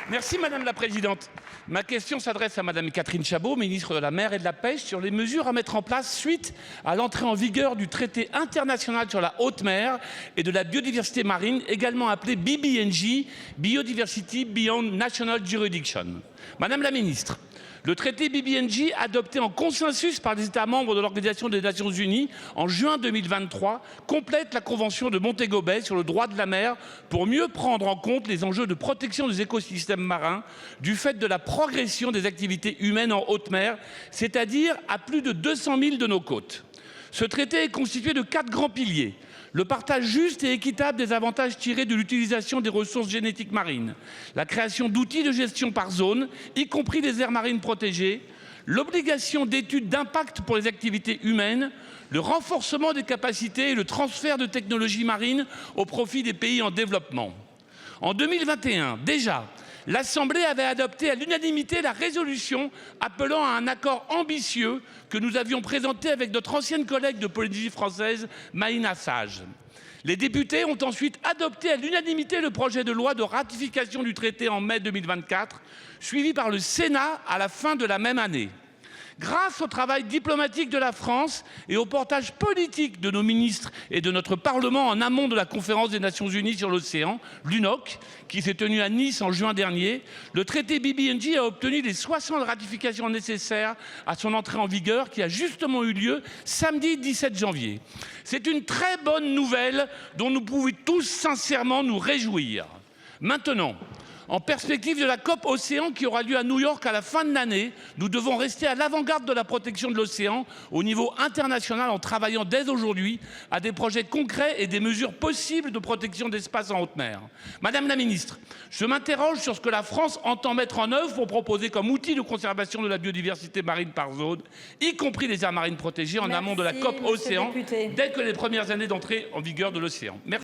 Merci Madame la Présidente. Ma question s'adresse à Madame Catherine Chabaud, ministre de la Mer et de la Pêche, sur les mesures à mettre en place suite à l'entrée en vigueur du traité international sur la haute mer et de la biodiversité marine, également appelé BBNJ, Biodiversity Beyond National Jurisdiction. Madame la ministre, le traité BBNJ, adopté en consensus par les États membres de l'Organisation des Nations Unies en juin 2023, complète la Convention de Montego Bay sur le droit de la mer pour mieux prendre en compte les enjeux de protection des écosystèmes marins du fait de la progression des activités humaines en haute mer, c'est-à-dire à plus de 200 000 de nos côtes. Ce traité est constitué de 4 grands piliers. Le partage juste et équitable des avantages tirés de l'utilisation des ressources génétiques marines, la création d'outils de gestion par zone, y compris les aires marines protégées, l'obligation d'études d'impact pour les activités humaines, le renforcement des capacités et le transfert de technologies marines au profit des pays en développement. En 2021, déjà, l'Assemblée avait adopté à l'unanimité la résolution appelant à un accord ambitieux que nous avions présenté avec notre ancienne collègue de Polynésie française, Maïna Sage. Les députés ont ensuite adopté à l'unanimité le projet de loi de ratification du traité en mai 2024, suivi par le Sénat à la fin de la même année. Grâce au travail diplomatique de la France et au portage politique de nos ministres et de notre Parlement en amont de la conférence des Nations Unies sur l'océan, l'UNOC, qui s'est tenue à Nice en juin dernier, le traité BBNJ a obtenu les 60 ratifications nécessaires à son entrée en vigueur qui a justement eu lieu samedi 17 janvier. C'est une très bonne nouvelle dont nous pouvons tous sincèrement nous réjouir. Maintenant, en perspective de la COP Océan qui aura lieu à New York à la fin de l'année, nous devons rester à l'avant-garde de la protection de l'océan au niveau international en travaillant dès aujourd'hui à des projets concrets et des mesures possibles de protection d'espaces en haute mer. Madame la ministre, je m'interroge sur ce que la France entend mettre en œuvre pour proposer comme outil de conservation de la biodiversité marine par zone, y compris les aires marines protégées en amont de la COP Océan, dès que les premières années d'entrée en vigueur de l'océan. Merci.